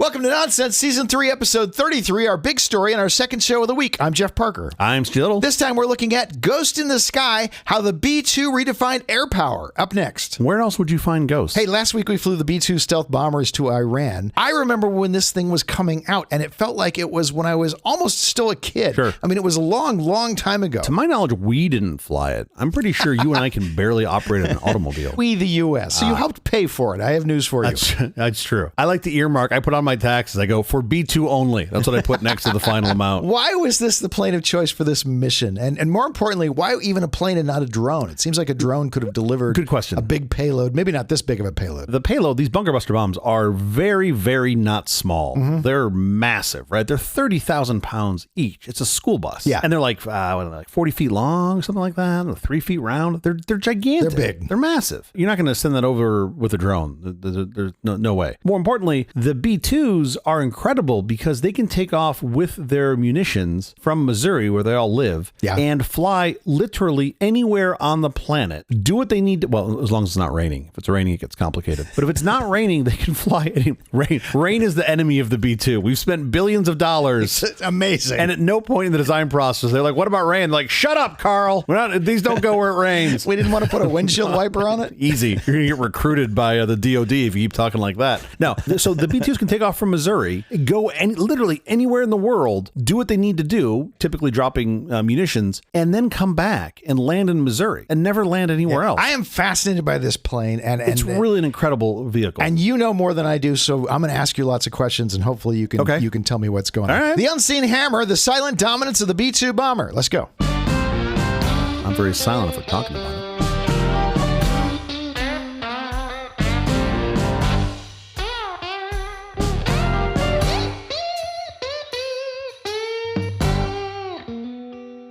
Welcome to Nonsense, Season 3, Episode 33, our big story and our second show of the week. I'm Jeff Parker. I'm Stittle. This time we're looking at Ghost in the Sky, how the B-2 redefined air power. Up next. Where else would you find ghosts? Hey, last week we flew the B-2 stealth bombers to Iran. I remember when this thing was coming out, and it felt like it was when I was almost still a kid. Sure. I mean, it was a long, long time ago. To my knowledge, we didn't fly it. I'm pretty sure you and I can barely operate an automobile. We, the U.S. So you helped pay for it. I have news for you. That's true. I like the earmark. I put on my taxes. I go, for B-2 only. That's what I put next to the final amount. Why was this the plane of choice for this mission? And more importantly, why even a plane and not a drone? It seems like a drone could have delivered Good question. a big payload. Maybe not this big of a payload. The payload, these bunker buster bombs are very, very not small. Mm-hmm. They're massive, right? They're 30,000 pounds each. It's a school bus. Yeah. And they're like 40 feet long, something like that, or 3 feet round. They're gigantic. They're big. They're massive. You're not going to send that over with a drone. There's no way. More importantly, the B-2s are incredible because they can take off with their munitions from Missouri, where they all live, and fly literally anywhere on the planet. Do what they need to, well, as long as it's not raining. If it's raining, it gets complicated. But if it's not raining, they can fly. Rain is the enemy of the B-2. We've spent billions of dollars. It's amazing. And at no point in the design process, they're like, what about rain? Like, shut up, Carl. These don't go where it rains. We didn't want to put a windshield wiper on it? Easy. You're going to get recruited by the DOD if you keep talking like that. No. So the B-2s can take off from Missouri, go literally anywhere in the world, do what they need to do, typically dropping munitions, and then come back and land in Missouri and never land anywhere else. I am fascinated by this plane. And it's really an incredible vehicle. And you know more than I do, so I'm going to ask you lots of questions, and hopefully you can tell me what's going on. All right. The unseen hammer, the silent dominance of the B-2 bomber. Let's go. I'm very silent if we're talking about it.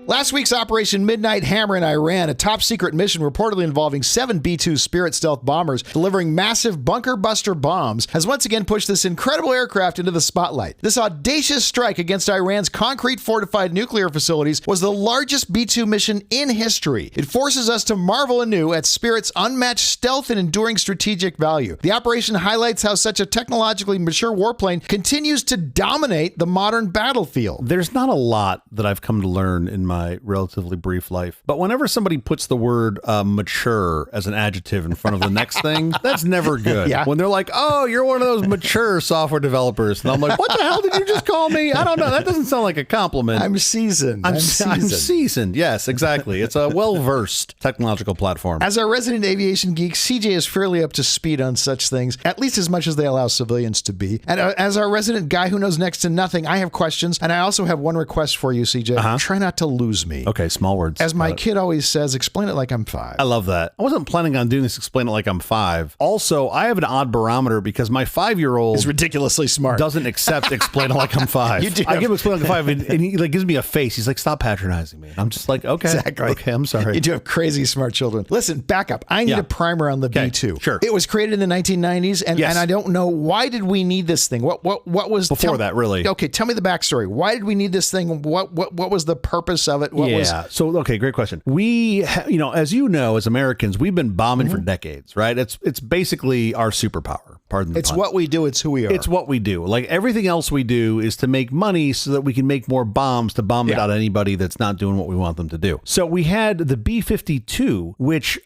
Last week's Operation Midnight Hammer in Iran, a top-secret mission reportedly involving 7 B-2 Spirit stealth bombers delivering massive bunker buster bombs, has once again pushed this incredible aircraft into the spotlight. This audacious strike against Iran's concrete-fortified nuclear facilities was the largest B-2 mission in history. It forces us to marvel anew at Spirit's unmatched stealth and enduring strategic value. The operation highlights how such a technologically mature warplane continues to dominate the modern battlefield. There's not a lot that I've come to learn in my relatively brief life, but whenever somebody puts the word mature as an adjective in front of the next thing, that's never good. Yeah. When they're like, oh, you're one of those mature software developers, and I'm like, what the hell did you just call me? I don't know. That doesn't sound like a compliment. I'm seasoned. I'm seasoned. Yes, exactly. It's a well-versed technological platform. As our resident aviation geek, CJ is fairly up to speed on such things, at least as much as they allow civilians to be. And as our resident guy who knows next to nothing, I have questions, and I also have one request for you, CJ. Try not to lose me. Okay, small words. As my kid always says, explain it like I'm 5. I love that. I wasn't planning on doing this, explain it like I'm 5. Also, I have an odd barometer because my 5-year-old is ridiculously smart. Doesn't accept explain it like I'm 5. You do. I give him explain it like I'm 5, and he like gives me a face. He's like, stop patronizing me. And I'm just like, okay. Exactly. Okay, I'm sorry. You do have crazy smart children. Listen, back up. I need a primer on the B-2. Sure. It was created in the 1990s, and I don't know, why did we need this thing? What was... Before that, really. Okay, tell me the backstory. Why did we need this thing? What was the purpose of it? So, okay, great question. We, as you know, as Americans, we've been bombing for decades, right? It's basically our superpower. Pardon the pun. It's what we do. It's who we are. It's what we do. Like everything else we do is to make money so that we can make more bombs to bomb it out anybody that's not doing what we want them to do. So we had the B-52, which,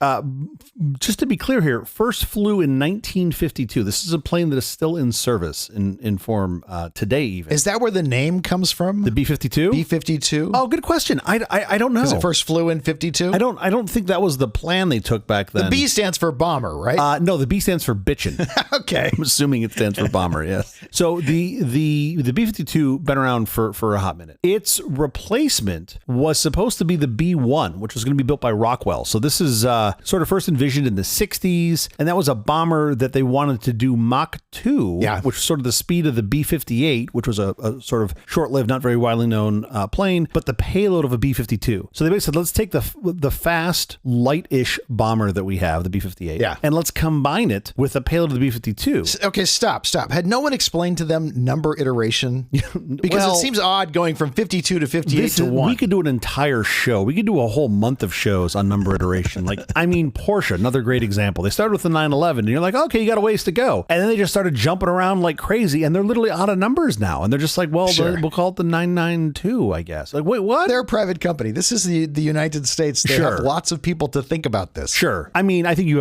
just to be clear here, first flew in 1952. This is a plane that is still in service in form today even. Is that where the name comes from? The B-52? B-52? Oh, good question. I don't know. Because it first flew in 52? I don't think that was the plan they took back then. The B stands for bomber, right? No, the B stands for bitchin'. Okay. I'm assuming it stands for bomber, yes. So the B-52 been around for a hot minute. Its replacement was supposed to be the B-1, which was going to be built by Rockwell. So this is sort of first envisioned in the 60s, and that was a bomber that they wanted to do Mach 2, which was sort of the speed of the B-58, which was a sort of short-lived, not very widely known plane, but the payload of a B-52. So they basically said, let's take the fast, light-ish bomber that we have, the B-58, and let's combine it with a payload of the B-52. Okay, stop. Had no one explained to them number iteration? Because it seems odd going from 52 to 58 to 1. We could do an entire show. We could do a whole month of shows on number iteration. Like, I mean, Porsche, another great example. They started with the 911, and you're like, okay, you got a ways to go. And then they just started jumping around like crazy, and they're literally out of numbers now. And they're just like, well, we'll call it the 992, I guess. Like, wait, what? They're a private company. This is the United States. They have lots of people to think about this. Sure. I mean, I think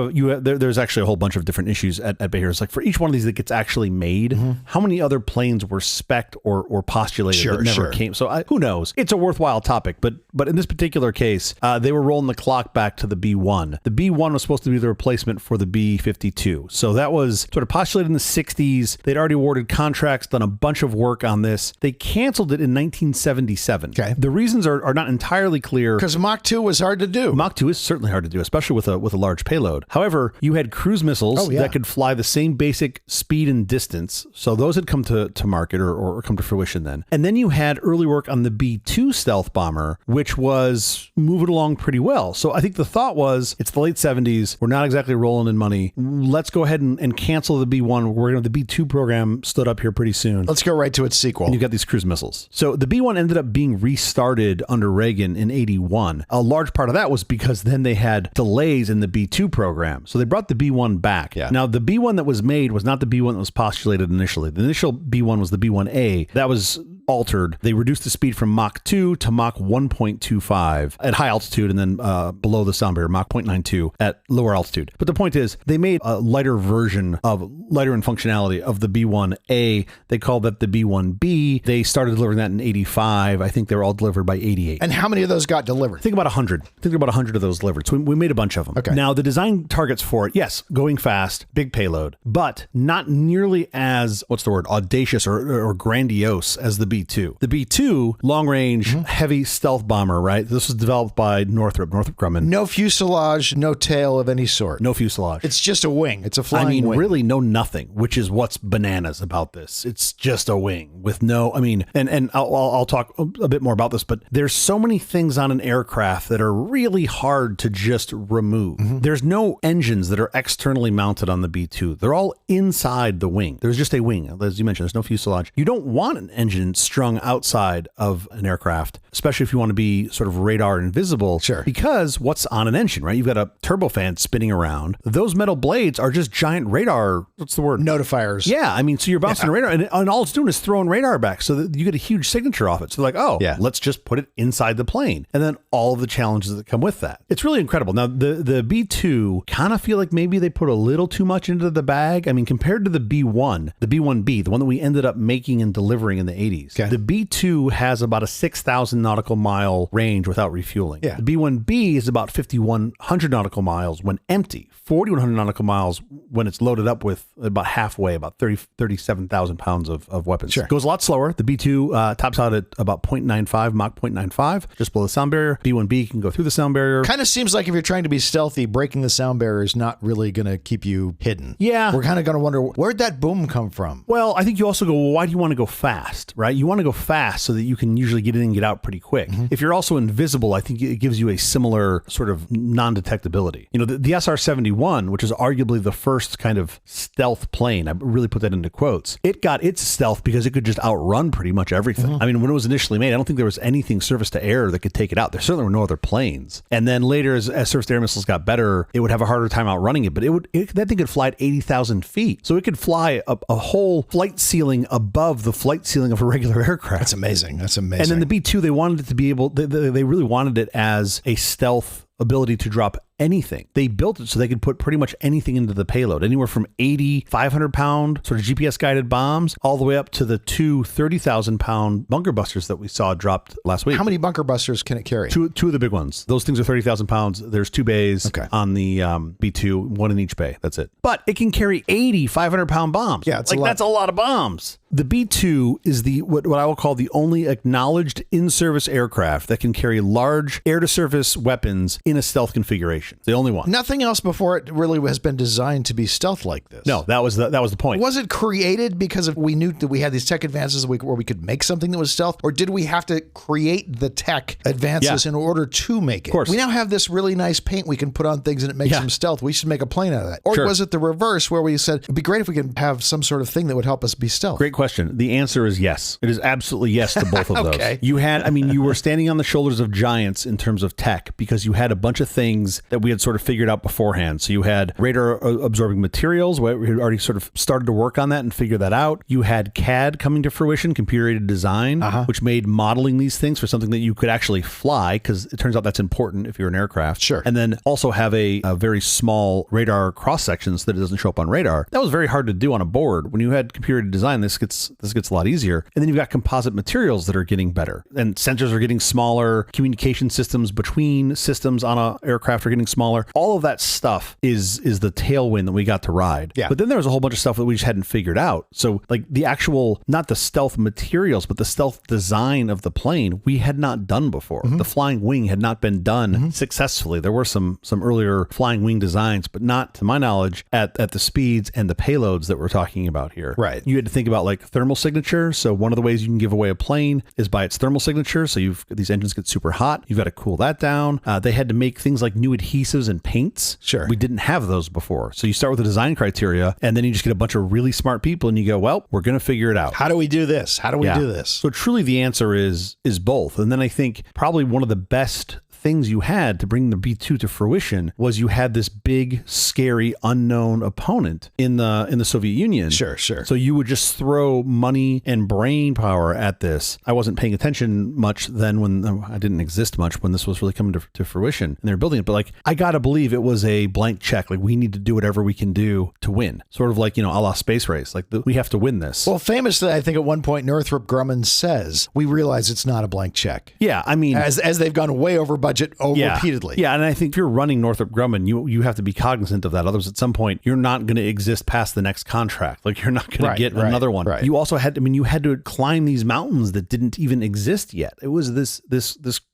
there's actually a whole bunch of different issues at Bay here. It's like, for each one of these that gets actually made, how many other planes were spec'd or postulated that never came? So who knows? It's a worthwhile topic, but in this particular case, they were rolling the clock back to the B-1. The B-1 was supposed to be the replacement for the B-52. So that was sort of postulated in the 60s. They'd already awarded contracts, done a bunch of work on this. They canceled it in 1977. Okay. The reasons are not entirely clear. Because Mach 2 was hard to do. Mach 2 is certainly hard to do, especially with a large payload. However, you had cruise missiles that could fly the same basic speed and distance. So those had come to market or come to fruition then. And then you had early work on the B-2 stealth bomber, which was moving along pretty well. So I think the thought was, it's the late 70s. We're not exactly rolling in money. Let's go ahead and cancel the B-1. We're going to the B-2 program stood up here pretty soon. Let's go right to its sequel. And you got these cruise missiles. So the B-1 ended up being restarted under Reagan in 81. A large part of that was because then they had delays in the B-2 program. So they brought the B-1 back. Yeah. Now, the B-1 that was made was not the B-1 that was postulated initially. The initial B-1 was the B-1A. That was altered. They reduced the speed from Mach 2 to Mach 1.25 at high altitude, and then below the sound barrier, Mach 0.92 at lower altitude. But the point is, they made a lighter version lighter in functionality of the B-1A. They called that the B-1B. They started delivering that in 85. I think they were all delivered by 88. And how many of those got delivered? I think about 100. I think about 100 of those delivered. So we made a bunch of them. Okay. Now, the design targets for it, yes, going fast, big payload, but not nearly as, audacious or grandiose as the B-2. The B-2, long-range, heavy stealth bomber, right? This was developed by Northrop Grumman. No fuselage, no tail of any sort. No fuselage. It's just a wing. It's a flying wing. Really no nothing, which is what's bananas about this. It's just a wing with no, and I'll talk a bit more about this, but there's so many things on an aircraft that are really hard to just remove. There's no engines that are externally mounted on the B-2. They're all inside the wing. There's just a wing. As you mentioned, there's no fuselage. You don't want an engine strung outside of an aircraft, especially if you want to be sort of radar invisible. Sure. Because what's on an engine, right? You've got a turbofan spinning around. Those metal blades are just giant radar. What's the word? Notifiers. Yeah. So you're bouncing radar, and all it's doing is throwing radar back so that you get a huge signature off it. So they're like, let's just put it inside the plane. And then all of the challenges that come with that. It's really incredible. Now, the B-2 kind of feel like maybe they put a little too much into the bag. Compared to the B-1, the B-1B, the one that we ended up making and delivering in the 80s, the B-2 has about a 6,000 nautical mile range without refueling. Yeah. The B-1B is about 5,100 nautical miles when empty, 4,100 nautical miles when it's loaded up with about halfway, about 37,000 pounds of weapons. Sure. Goes a lot slower. The B-2 tops out at about 0.95, Mach 0.95, just below the sound barrier. B-1B can go through the sound barrier. Kind of seems like if you're trying to be stealthy, breaking the sound barrier is not really going to keep you hidden. Yeah. We're kind of going to wonder, where'd that boom come from? Well, I think you also go, well, why do you want to go fast, right? You want to go fast so that you can usually get in and get out pretty quick. If you're also invisible, I think it gives you a similar sort of non-detectability. The SR-71, which is arguably the first kind of stealth plane, I really put that into quotes, it got its stealth because it could just outrun pretty much everything. When it was initially made, I don't think there was anything surface to air that could take it out. There certainly were no other planes. And then later, as surface to air missiles got better, it would have a harder time outrunning it, but that thing could fly at 80,000 feet. So it could fly a whole flight ceiling above the flight ceiling of a regular aircraft. That's amazing. And then the B-2, they wanted it to be able, they really wanted it as a stealth ability to drop anything. They built it so they could put pretty much anything into the payload, anywhere from 500 pound sort of GPS guided bombs all the way up to the two 30,000 pound bunker busters that we saw dropped last week. How many bunker busters can it carry? Two of the big ones. Those things are 30,000 pounds. There's 2 bays on the B-2, one in each bay. That's it. But it can carry 500 pound bombs. Yeah, it's a lot. That's a lot of bombs. The B-2 is what I will call the only acknowledged in-service aircraft that can carry large air-to-surface weapons in a stealth configuration. The only one. Nothing else before it really has been designed to be stealth like this. No, that was the point. Was it created because we knew that we had these tech advances where we could make something that was stealth, or did we have to create the tech advances in order to make it? Of course. We now have this really nice paint we can put on things and it makes them stealth. We should make a plane out of that. Or was it the reverse where we said, it'd be great if we could have some sort of thing that would help us be stealth? Great question. The answer is yes. It is absolutely yes to both of Okay. those. You were standing on the shoulders of giants in terms of tech because you had a bunch of things that we had sort of figured out beforehand. So you had radar absorbing materials. We had already sort of started to work on that and figure that out. You had CAD coming to fruition, computer aided design, which made modeling these things for something that you could actually fly, because it turns out that's important if you're an aircraft. Sure. And then also have a very small radar cross section so that it doesn't show up on radar. That was very hard to do on a board. When you had computer aided design, this gets a lot easier. And then you've got composite materials that are getting better, and sensors are getting smaller. Communication systems between systems on a aircraft are getting smaller. All of that stuff is the tailwind that we got to ride. Yeah. But then there was a whole bunch of stuff that we just hadn't figured out. So like the actual, not the stealth materials, but the stealth design of the plane, we had not done before. The flying wing had not been done successfully. There were some earlier flying wing designs, but not, to my knowledge, at the speeds and the payloads that we're talking about here. Right. You had to think about like thermal signature. So one of the ways you can give away a plane is by its thermal signature. So these engines get super hot. You've got to cool that down. They had to make things like new adhesives and paints. Sure. We didn't have those before. So you start with the design criteria, and then you just get a bunch of really smart people and you go, well, we're going to figure it out. How do we do this? How do we do this? So truly the answer is both. And then I think probably one of the best things you had to bring the B-2 to fruition was you had this big, scary, unknown opponent in the Soviet Union. Sure. So you would just throw money and brain power at this. I wasn't paying attention much then when I didn't exist much when this was really coming to fruition and they were building it. But like, I got to believe it was a blank check. Like, we need to do whatever we can do to win. Sort of like, a la Space Race. Like, we have to win this. Well, famously, I think at one point, Northrop Grumman says, we realize it's not a blank check. Yeah, I mean, as they've gone way over budget repeatedly. Yeah, and I think if you're running Northrop Grumman, you have to be cognizant of that. Otherwise, at some point, you're not going to exist past the next contract. Like, you're not going to get another one. Right. You also had to climb these mountains that didn't even exist yet. It was this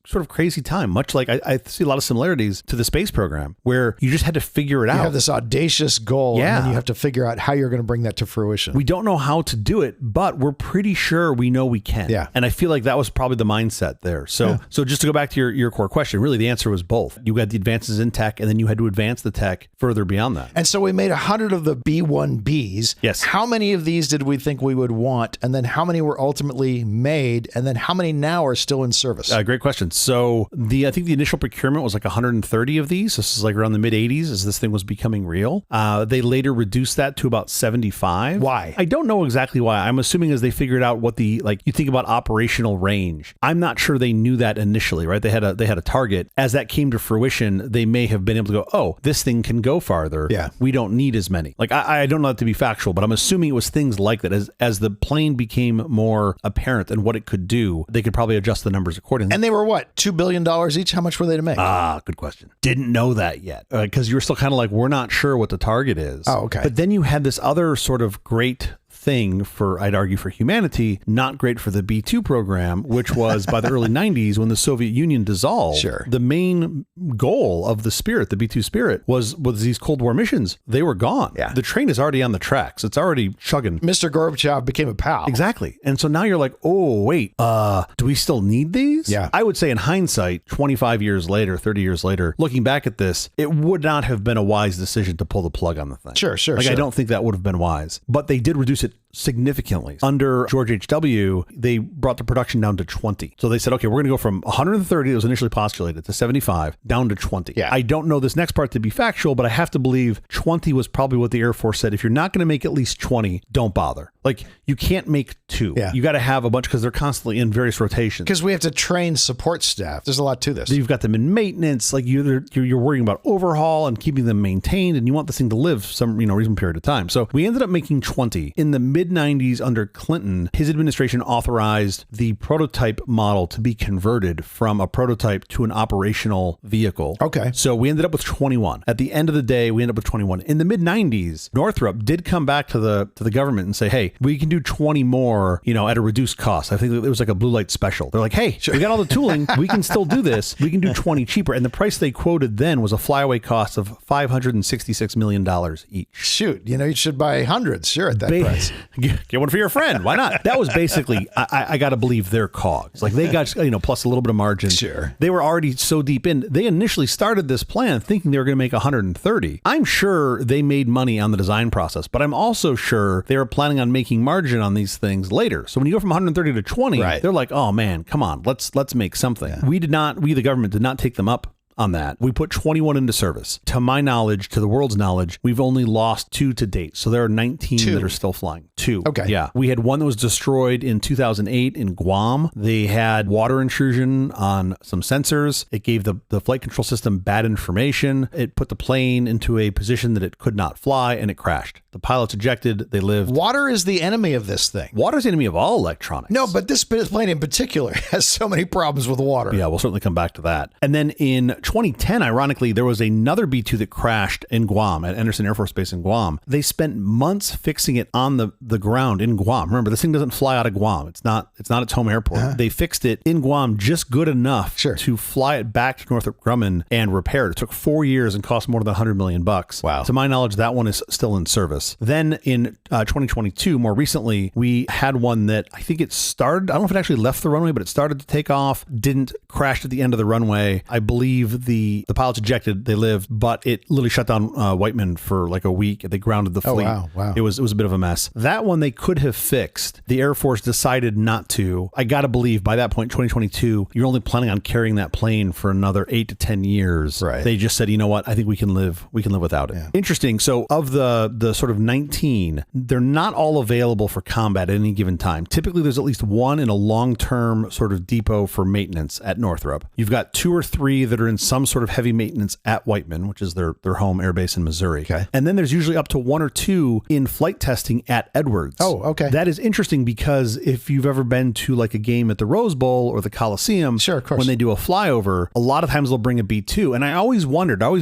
sort of crazy time, much like I see a lot of similarities to the space program, where you just had to figure it out. You have this audacious goal, and then you have to figure out how you're going to bring that to fruition. We don't know how to do it, but we're pretty sure we know we can. Yeah. And I feel like that was probably the mindset there. So just to go back to your core question, really the answer was both. You had the advances in tech, and then you had to advance the tech further beyond that. And so we made 100 of the B-1Bs. Yes. How many of these did we think we would want? And then how many were ultimately made? And then how many now are still in service? Great question. So I think the initial procurement was like 130 of these. This is like around the mid 80s as this thing was becoming real. They later reduced that to about 75. Why? I don't know exactly why. I'm assuming as they figured out what you think about operational range. I'm not sure they knew that initially, right? They had a target. As that came to fruition, they may have been able to go, oh, this thing can go farther. Yeah. We don't need as many. Like, I don't know that to be factual, but I'm assuming it was things like that. As the plane became more apparent and what it could do, they could probably adjust the numbers accordingly. And they were what? $2 billion each? How much were they to make? Good question. Didn't know that yet. Because you were still kind of like, we're not sure what the target is. Oh, okay. But then you had this other sort of great thing for, I'd argue, for humanity, not great for the B-2 program, which was by the early 90s when the Soviet Union dissolved. Sure. The main goal of the Spirit, the B-2 Spirit, was these Cold War missions. They were gone. Yeah. The train is already on the tracks. It's already chugging. Mr. Gorbachev became a pal. Exactly. And so now you're like, oh, wait, do we still need these? Yeah. I would say in hindsight, 25 years later, 30 years later, looking back at this, it would not have been a wise decision to pull the plug on the thing. Sure. I don't think that would have been wise. But they did reduce it significantly. Under George H.W., they brought the production down to 20. So they said, okay, we're going to go from 130 that was initially postulated to 75 down to 20. Yeah. I don't know this next part to be factual, but I have to believe 20 was probably what the Air Force said. If you're not going to make at least 20, don't bother. Like, you can't make two. Yeah. You got to have a bunch because they're constantly in various rotations. Because we have to train support staff. There's a lot to this. You've got them in maintenance. Like, you're worrying about overhaul and keeping them maintained, and you want this thing to live some reasonable period of time. So we ended up making 20 in the mid mid-90s under Clinton, his administration authorized the prototype model to be converted from a prototype to an operational vehicle. Okay. So we ended up with 21. At the end of the day, we ended up with 21. In the mid-90s, Northrop did come back to the government and say, hey, we can do 20 more, at a reduced cost. I think it was like a blue light special. They're like, hey, we got all the tooling. We can still do this. We can do 20 cheaper. And the price they quoted then was a flyaway cost of $566 million each. Shoot, you should buy hundreds, sure, at that price. Get one for your friend. Why not? That was basically, I got to believe, their cogs. Like they got, plus a little bit of margin. Sure. They were already so deep in. They initially started this plan thinking they were going to make 130. I'm sure they made money on the design process, but I'm also sure they were planning on making margin on these things later. So when you go from 130 to 20, right, they're like, oh man, come on, let's make something. Yeah. We, the government, did not take them up on that. We put 21 into service. To my knowledge, to the world's knowledge, we've only lost 2 to date. So there are 19 that are still flying. 2. Okay. Yeah. We had one that was destroyed in 2008 in Guam. They had water intrusion on some sensors. It gave the flight control system bad information. It put the plane into a position that it could not fly, and it crashed. The pilots ejected. They lived. Water is the enemy of this thing. Water is the enemy of all electronics. No, but this plane in particular has so many problems with water. Yeah, we'll certainly come back to that. And then in 2010, ironically, there was another B-2 that crashed in Guam at Anderson Air Force Base in Guam. They spent months fixing it on the ground in Guam. Remember, this thing doesn't fly out of Guam. It's not its home airport. Uh-huh. They fixed it in Guam just good enough to fly it back to Northrop Grumman and repair it. It took 4 years and cost more than $100 million. Wow. To my knowledge, that one is still in service. Then in 2022, more recently, we had one that I think it started, I don't know if it actually left the runway, but it started to take off, didn't crash at the end of the runway. I believe the pilots ejected, they lived, but it literally shut down Whiteman for like a week. They grounded the fleet. Oh, wow. It was a bit of a mess. That one they could have fixed. The Air Force decided not to. I got to believe by that point, 2022, you're only planning on carrying that plane for another 8 to 10 years. Right. They just said, you know what? I think we can live without it. Yeah. Interesting. So of the sort of 19, they're not all available for combat at any given time. Typically, there's at least one in a long-term sort of depot for maintenance at Northrop. You've got 2 or 3 that are in some sort of heavy maintenance at Whiteman, which is their home air base in Missouri. Okay. And then there's usually up to 1 or 2 in flight testing at Edwards. Oh, okay. That is interesting because if you've ever been to like a game at the Rose Bowl or the Coliseum, sure, of course, when they do a flyover, a lot of times they'll bring a B-2. And I always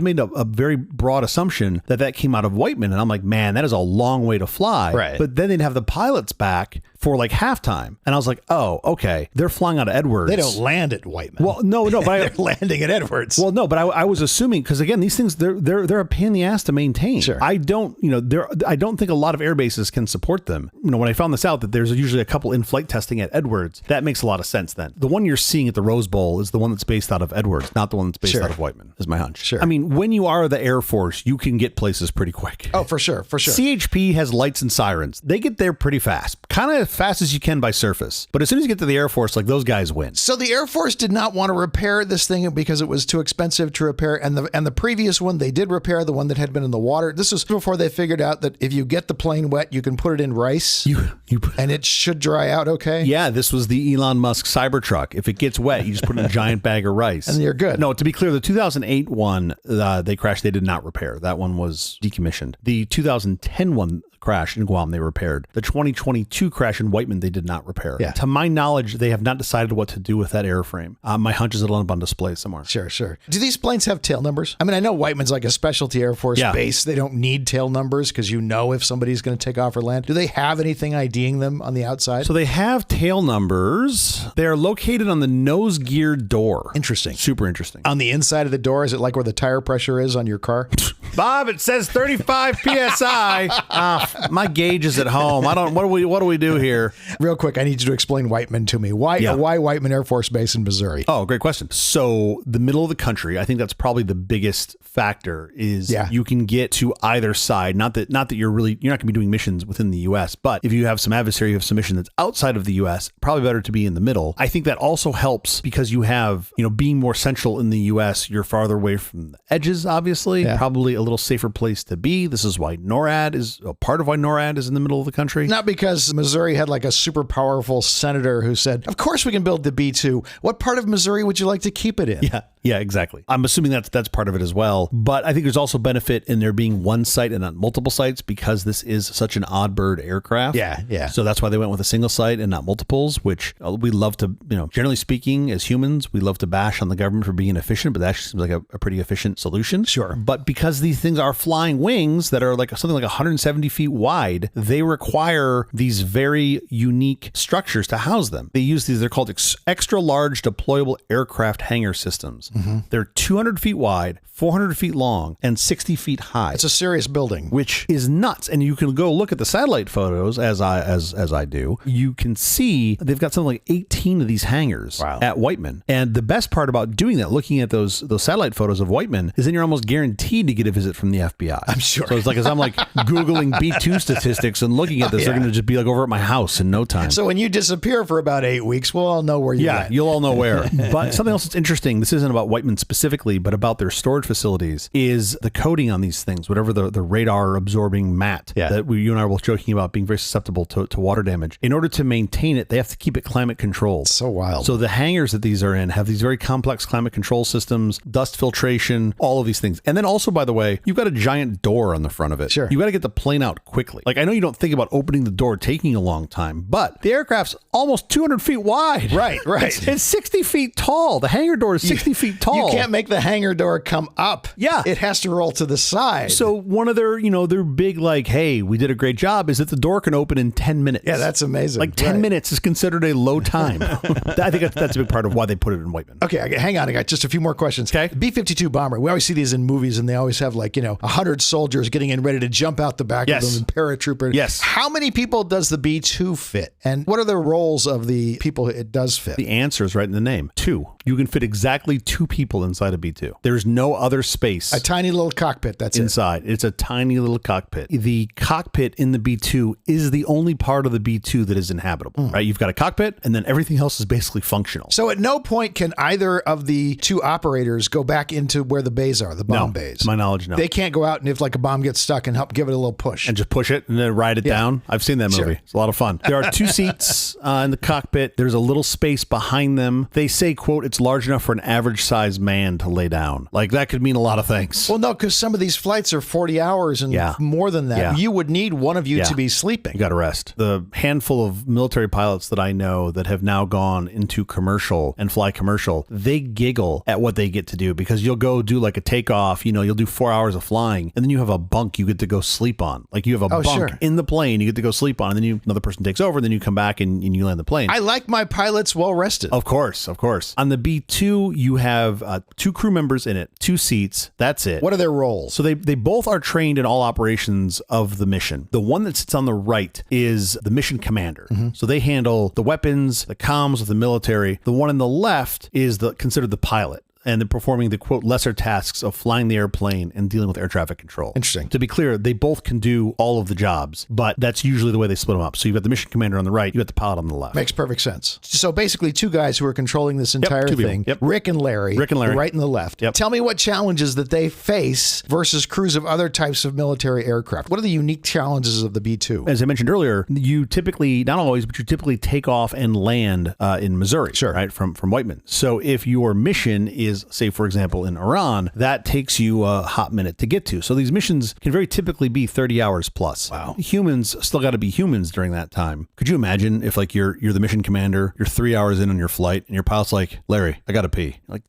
made a very broad assumption that came out of Whiteman. And I'm like, man, that is a long way to fly. Right. But then they'd have the pilots back for like halftime. And I was like, oh, okay. They're flying out of Edwards. They don't land at Whiteman. Well, no, but they're landing at Edwards. Well, no, but I was assuming, because again, these things, they're a pain in the ass to maintain. Sure. I don't think a lot of air bases can support them. When I found this out, that there's usually a couple in flight testing at Edwards, that makes a lot of sense then. The one you're seeing at the Rose Bowl is the one that's based out of Edwards, not the one that's based out of Whiteman, is my hunch. Sure. I mean, when you are the Air Force, you can get places pretty quick. Oh, for sure. CHP has lights and sirens. They get there pretty fast. Kind of as fast as you can by surface. But as soon as you get to the Air Force, like, those guys win. So the Air Force did not want to repair this thing because it was too expensive to repair. And the previous one, they did repair, the one that had been in the water. This was before they figured out that if you get the plane wet, you can put it in rice and it should dry out okay. Yeah, this was the Elon Musk Cybertruck. If it gets wet, you just put in a giant bag of rice. And you're good. No, to be clear, the 2008 one, they crashed. They did not repair. That one was decommissioned. The 2010 one crash in Guam, they repaired. The 2022 crash in Whiteman, they did not repair. Yeah. To my knowledge, they have not decided what to do with that airframe. My hunch is it'll end up on display somewhere. Sure. Do these planes have tail numbers? I mean, I know Whiteman's like a specialty Air Force base. They don't need tail numbers because you know if somebody's going to take off or land. Do they have anything IDing them on the outside? So they have tail numbers. They are located on the nose gear door. Interesting. Super interesting. On the inside of the door, is it like where the tire pressure is on your car? Bob, it says 35 PSI. My gauge is at home. What do we do here? Real quick, I need you to explain Whiteman to me. Why Whiteman Air Force Base in Missouri? Oh, great question. So the middle of the country, I think that's probably the biggest factor is you can get to either side. Not that you're not going to be doing missions within the US, but if you have some adversary, you have some mission that's outside of the US, probably better to be in the middle. I think that also helps because you have, being more central in the US, you're farther away from the edges, obviously. Yeah. Probably a little safer place to be. This is why NORAD is a part of why NORAD is in the middle of the country. Not because Missouri had like a super powerful senator who said, of course we can build the B-2. What part of Missouri would you like to keep it in? Yeah, exactly. I'm assuming that's part of it as well. But I think there's also benefit in there being one site and not multiple sites because this is such an odd bird aircraft. Yeah. So that's why they went with a single site and not multiples, which we love to, generally speaking, as humans, we love to bash on the government for being inefficient, but that actually seems like a pretty efficient solution. Sure. But because these things are flying wings that are like something like 170 feet wide, they require these very unique structures to house them. They use these, they're called extra large deployable aircraft hangar systems. They're 200 feet wide, 400 feet long, and 60 feet high. It's a serious building. Which is nuts. And you can go look at the satellite photos as I do. You can see they've got something like 18 of these hangars at Whiteman. And the best part about doing that, looking at those satellite photos of Whiteman, is then you're almost guaranteed to get a visit from the FBI. I'm sure. So it's like, as I'm like Googling B-2 statistics and looking at this, they're going to just be like over at my house in no time. So when you disappear for about 8 weeks, we'll all know where you went. You'll all know where. But something else that's interesting, this isn't about Whiteman specifically, but about their storage facilities, is the coating on these things, whatever the radar absorbing mat that you and I were joking about being very susceptible to water damage. In order to maintain it, they have to keep it climate controlled. So wild. So the hangars that these are in have these very complex climate control systems, dust filtration, all of these things. And then also, by the way, you've got a giant door on the front of it. Sure. You got to get the plane out quickly. Like, I know you don't think about opening the door taking a long time, but the aircraft's almost 200 feet wide. Right. It's 60 feet tall. The hangar door is 60 feet tall. You can't make the hangar door come up. Yeah. It has to roll to the side. So one of their, their big, like, hey, we did a great job, is that the door can open in 10 minutes. Yeah, that's amazing. Like 10 minutes is considered a low time. I think that's a big part of why they put it in Whiteman. Okay, hang on. I got just a few more questions. Okay. B-52 bomber. We always see these in movies, and they always have 100 soldiers getting in ready to jump out the back of them and paratrooper. Yes. How many people does the B-2 fit? And what are the roles of the people it does fit? The answer is right in the name. 2. You can fit exactly 2 people inside a B-2. There's no other space. A tiny little cockpit, that's inside. It's a tiny little cockpit. The cockpit in the B-2 is the only part of the B-2 that is inhabitable, right? You've got a cockpit, and then everything else is basically functional. So at no point can either of the 2 operators go back into where the bays are, the bomb bays. To my knowledge, no. They can't go out and if a bomb gets stuck and help give it a little push. And just push it and then ride it down. I've seen that movie. Sure. It's a lot of fun. There are 2 seats in the cockpit. There's a little space behind them. They say, quote, it's large enough for an average sized man to lay down. Like, that could mean a lot of things. Well, no, because some of these flights are 40 hours and more than that. Yeah. You would need one of you to be sleeping. You got to rest. The handful of military pilots that I know that have now gone into commercial and fly commercial, they giggle at what they get to do, because you'll go do like a takeoff, you'll do 4 hours of flying, and then you have a bunk you get to go sleep on. Like, you have a bunk in the plane you get to go sleep on, and then another person takes over, and then you come back and you land the plane. I like my pilots well rested. Of course. On the B-2, you have 2 crew members in it, 2 seats. That's it. What are their roles? So they both are trained in all operations of the mission. The one that sits on the right is the mission commander. So they handle the weapons, the comms with the military. The one on the left is considered the pilot. And they're performing the, quote, lesser tasks of flying the airplane and dealing with air traffic control. Interesting. To be clear, they both can do all of the jobs, but that's usually the way they split them up. So you've got the mission commander on the right, you've got the pilot on the left. Makes perfect sense. So basically 2 guys who are controlling this entire 2 people. thing. Yep. Rick and Larry. The right and the left. Yep. Tell me what challenges that they face versus crews of other types of military aircraft. What are the unique challenges of the B-2? As I mentioned earlier, you typically, not always, but you typically take off and land in Missouri, right, from Whiteman. So if your mission is, say, for example, in Iran, that takes you a hot minute to get to. So these missions can very typically be 30 hours plus. Wow. Humans still got to be humans during that time. Could you imagine if, like, you're the mission commander, you're 3 hours in on your flight, and your pilot's like, Larry, I got to pee. You're like,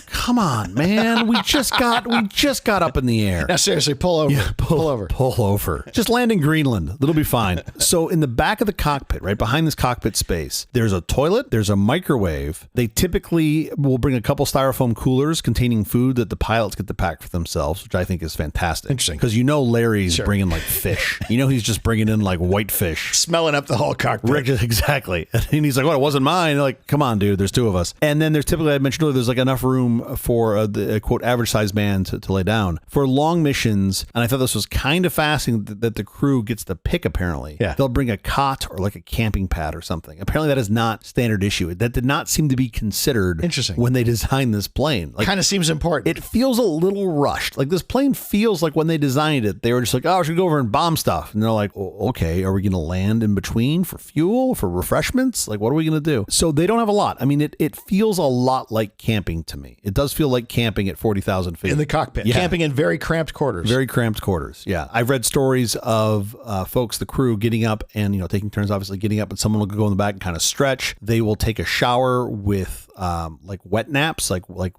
come on, man. We just got up in the air. Now, seriously, pull over. Yeah, pull over. Just land in Greenland. It'll be fine. So in the back of the cockpit, right behind this cockpit space, there's a toilet, there's a microwave. They typically will bring a couple styrofoam coolers containing food that the pilots get to pack for themselves, which I think is fantastic. Interesting. Because Larry's bringing like fish. He's just bringing in like white fish. Smelling up the whole cockpit. Exactly. And he's like, well, it wasn't mine. They're like, come on, dude, there's 2 of us. And then there's typically, I mentioned earlier, there's like enough room for the quote average sized man to lay down. For long missions, and I thought this was kind of fascinating that the crew gets to pick, apparently. Yeah. They'll bring a cot or like a camping pad or something. Apparently that is not standard issue. That did not seem to be considered when they designed this plane. Like, kind of seems important. It feels a little rushed. Like, this plane feels like when they designed it, they were just like, oh, I should go over and bomb stuff. And they're like, oh, okay, are we going to land in between for fuel, for refreshments? Like, what are we going to do? So they don't have a lot. I mean, it feels a lot like camping to me. It does feel like camping at 40,000 feet. In the cockpit. Yeah. Camping in very cramped quarters. Very cramped quarters. Yeah. I've read stories of folks, the crew, getting up and, taking turns, obviously getting up, and someone will go in the back and kind of stretch. They will take a shower with like wet naps, like wet.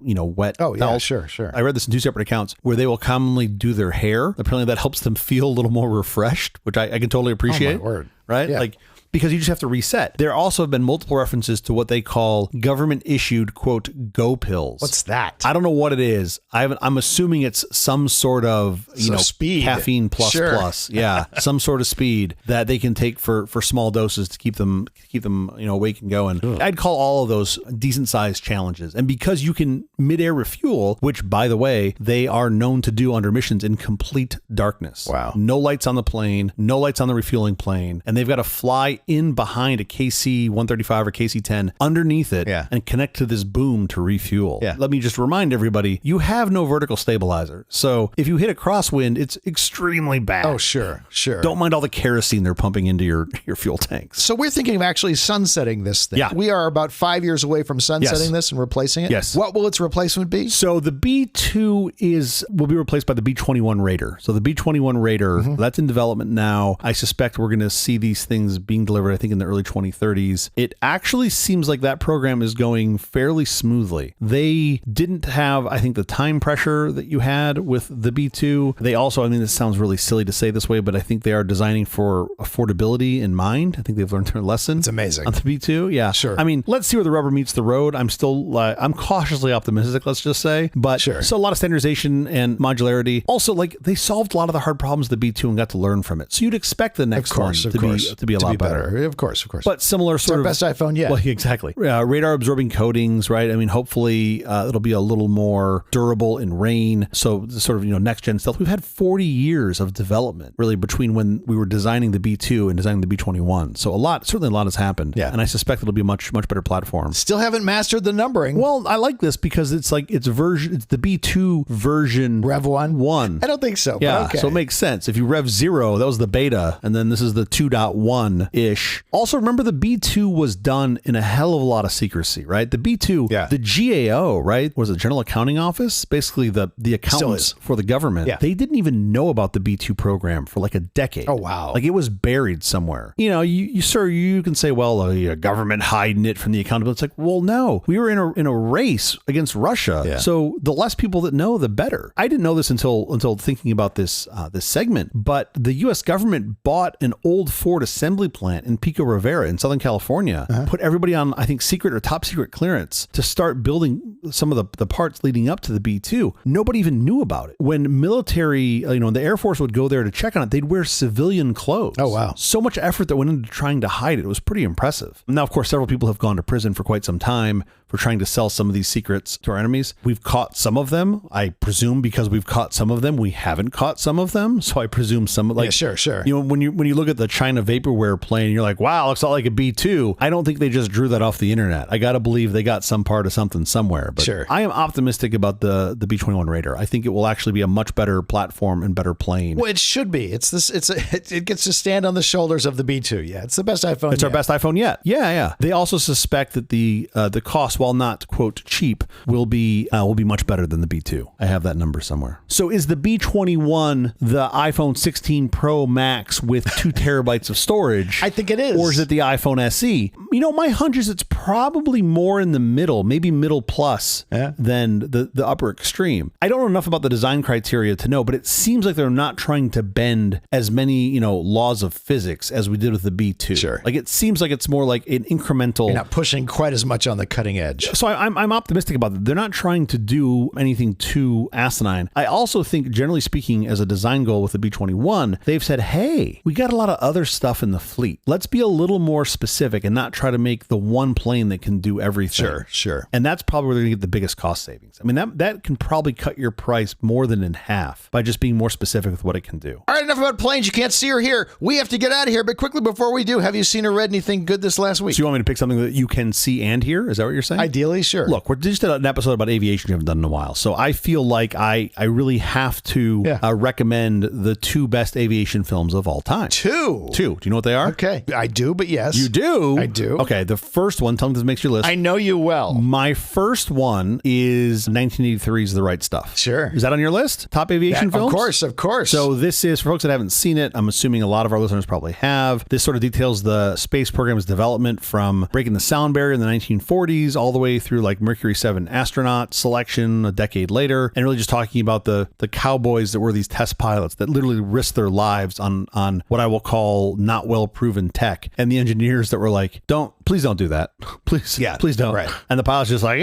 Oh, yeah, towels. sure. I read this in 2 separate accounts where they will commonly do their hair. Apparently that helps them feel a little more refreshed, which I can totally appreciate. Oh, my word. Right? Yeah. Like, because you just have to reset. There also have been multiple references to what they call government-issued, quote, go pills. What's that? I don't know what it is. I'm assuming it's some sort of, speed. caffeine plus. Yeah, some sort of speed that they can take for small doses to keep them awake and going. Ugh. I'd call all of those decent-sized challenges. And because you can mid-air refuel, which, by the way, they are known to do under missions in complete darkness. Wow. No lights on the plane, no lights on the refueling plane, and they've got to fly in behind a KC-135 or KC-10 underneath it and connect to this boom to refuel. Yeah. Let me just remind everybody, you have no vertical stabilizer. So if you hit a crosswind, it's extremely bad. Oh, sure. Don't mind all the kerosene they're pumping into your fuel tanks. So we're thinking of actually sunsetting this thing. Yeah. We are about 5 years away from sunsetting this and replacing it. Yes. What will its replacement be? So the B-2 will be replaced by the B-21 Raider. So the B-21 Raider, that's in development now. I suspect we're going to see these things being delivered, I think, in the early 2030s. It actually seems like that program is going fairly smoothly. They didn't have, I think, the time pressure that you had with the B-2. They also, this sounds really silly to say this way, but I think they are designing for affordability in mind. I think they've learned their lesson. It's amazing. On the B-2, yeah. Sure. Let's see where the rubber meets the road. I'm cautiously optimistic, let's just say. But so a lot of standardization and modularity. Also, they solved a lot of the hard problems of the B-2 and got to learn from it. So you'd expect the next one to be a lot better. Of course. But similar sort of best iPhone yet. Well, exactly. Radar absorbing coatings, right? Hopefully it'll be a little more durable in rain. So sort of, next gen stealth. We've had 40 years of development really between when we were designing the B-2 and designing the B-21. So certainly a lot has happened. Yeah. And I suspect it'll be a much better platform. Still haven't mastered the numbering. Well, I like this because it's the B-2 version. Rev 1? I don't think so. Yeah. But okay. So it makes sense. If you Rev 0, that was the beta. And then this is the 2.1-ish. Also, remember the B-2 was done in a hell of a lot of secrecy, right? The B-2, the GAO, right, was the General Accounting Office, basically the accountants for the government. Yeah. They didn't even know about the B-2 program for like a decade. Oh, wow. It was buried somewhere. You can say, well, government hiding it from the accountability. It's like, well, no, we were in a race against Russia. Yeah. So the less people that know, the better. I didn't know this until thinking about this segment, but the U.S. government bought an old Ford assembly plant in Pico Rivera in Southern California, put everybody on, I think, secret or top secret clearance to start building some of the parts leading up to the B-2. Nobody even knew about it. When military, the Air Force would go there to check on it, they'd wear civilian clothes. Oh, wow. So much effort that went into trying to hide it. It was pretty impressive. Now, of course, several people have gone to prison for quite some time for trying to sell some of these secrets to our enemies. We've caught some of them. I presume because we've caught some of them, we haven't caught some of them. So I presume some, sure. When you look at the China vaporware plane, you're like, wow, looks a lot like a B-2. I don't think they just drew that off the internet. I got to believe they got some part of something somewhere. But I am optimistic about the B-21 Raider. I think it will actually be a much better platform and better plane. Well, it should be. It gets to stand on the shoulders of the B-2. Yeah, it's the best iPhone. It's our best iPhone yet. Yeah. They also suspect that the cost, while not quote cheap, will be much better than the B-2. I have that number somewhere. So is the B-21 the iPhone 16 Pro Max with 2 terabytes of storage? I think it is. Or is it the iPhone SE? My hunch is it's probably more in the middle, maybe middle plus than the upper extreme. I don't know enough about the design criteria to know, but it seems like they're not trying to bend as many, laws of physics as we did with the B-2. Sure. It seems like it's more like an incremental. You're not pushing quite as much on the cutting edge. So I'm optimistic about it. They're not trying to do anything too asinine. I also think, generally speaking, as a design goal with the B-21, they've said, hey, we got a lot of other stuff in the fleet. Let's be a little more specific and not try to make the one plane that can do everything. Sure. And that's probably where they're going to get the biggest cost savings. That can probably cut your price more than in half by just being more specific with what it can do. All right, enough about planes you can't see or hear. We have to get out of here, but quickly before we do, have you seen or read anything good this last week? So you want me to pick something that you can see and hear? Is that what you're saying? Ideally, sure. Look, we're just an episode about aviation we haven't done in a while. So I feel like I really have to recommend the 2 best aviation films of all time. 2? Do you know what they are? Okay. I do, but yes. You do? I do. Okay. The first one, tell me this makes your list. I know you well. My first one is 1983's The Right Stuff. Sure. Is that on your list? Top aviation films? Of course. So this is, for folks that haven't seen it, I'm assuming a lot of our listeners probably have. This sort of details the space program's development from breaking the sound barrier in the 1940s all the way through like Mercury 7 astronaut selection a decade later, and really just talking about the cowboys that were these test pilots that literally risked their lives on what I will call not well proven tech, and the engineers that were like, please don't do that. Please don't. Right. And the pilot's just like,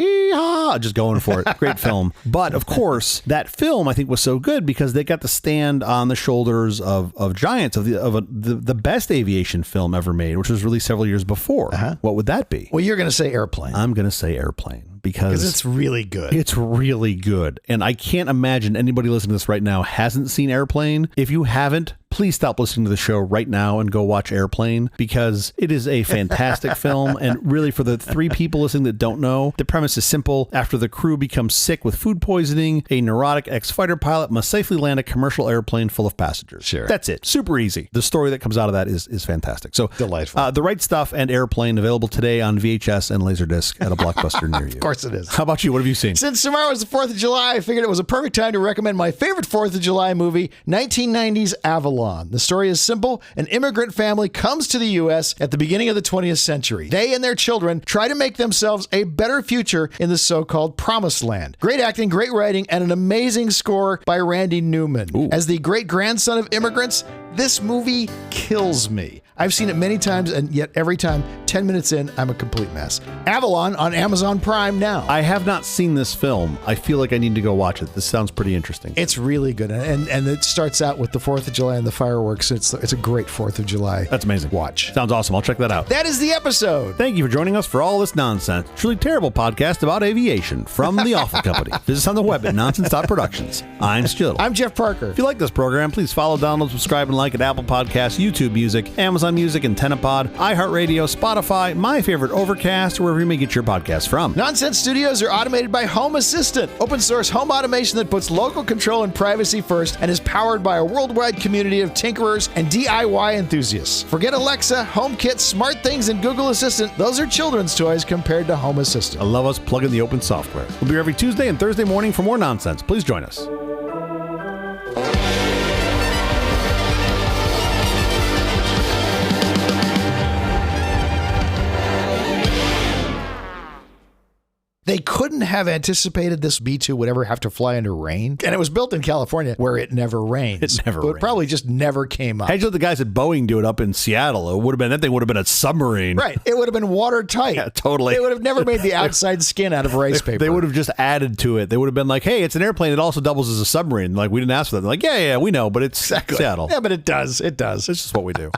just going for it. Great film. But of course, that film I think was so good because they got to stand on the shoulders of giants of the best aviation film ever made, which was released several years before. What would that be? Well, you're going to say Airplane. I'm going to say Airplane because it's really good. It's really good. And I can't imagine anybody listening to this right now hasn't seen Airplane. If you haven't, please stop listening to the show right now and go watch Airplane because it is a fantastic film. And really, for the 3 people listening that don't know, the premise is simple. After the crew becomes sick with food poisoning, a neurotic ex-fighter pilot must safely land a commercial airplane full of passengers. Sure. That's it. Super easy. The story that comes out of that is fantastic. So delightful. The Right Stuff and Airplane available today on VHS and Laserdisc at a Blockbuster near you. Of course it is. How about you? What have you seen? Since tomorrow is the 4th of July, I figured it was a perfect time to recommend my favorite 4th of July movie, 1990's Avalon. The story is simple. An immigrant family comes to the U.S. at the beginning of the 20th century. They and their children try to make themselves a better future in the so-called Promised Land. Great acting, great writing, and an amazing score by Randy Newman. Ooh. As the great-grandson of immigrants, this movie kills me. I've seen it many times, and yet every time, 10 minutes in, I'm a complete mess. Avalon on Amazon Prime now. I have not seen this film. I feel like I need to go watch it. This sounds pretty interesting. It's really good, and it starts out with the 4th of July and the fireworks. It's a great 4th of July. That's amazing. Watch. Sounds awesome. I'll check that out. That is the episode. Thank you for joining us for all this nonsense. Truly terrible podcast about aviation from The Awful Company. Visit us on the web at nonsense.productions. I'm Stu. I'm Jeff Parker. If you like this program, please follow, download, subscribe, and like at Apple Podcasts, YouTube Music, Amazon Music, AntennaPod, iHeartRadio, Spotify, my favorite Overcast, or wherever you may get your podcasts from. Nonsense Studios are automated by Home Assistant, open source home automation that puts local control and privacy first and is powered by a worldwide community of tinkerers and DIY enthusiasts. Forget Alexa, HomeKit, SmartThings, and Google Assistant. Those are children's toys compared to Home Assistant. I love us plugging the open software. We'll be here every Tuesday and Thursday morning for more nonsense. Please join us. They couldn't have anticipated this B-2 would ever have to fly under rain. And it was built in California where it never rains. It never rains. It probably just never came up. How'd you let the guys at Boeing do it up in Seattle? That thing would have been a submarine. Right. It would have been watertight. Yeah, totally. They would have never made the outside skin out of rice paper. They would have just added to it. They would have been like, hey, it's an airplane. It also doubles as a submarine. Like, we didn't ask for that. They're like, yeah, we know, but it's Seattle. Yeah, but it does. It does. It's just what we do.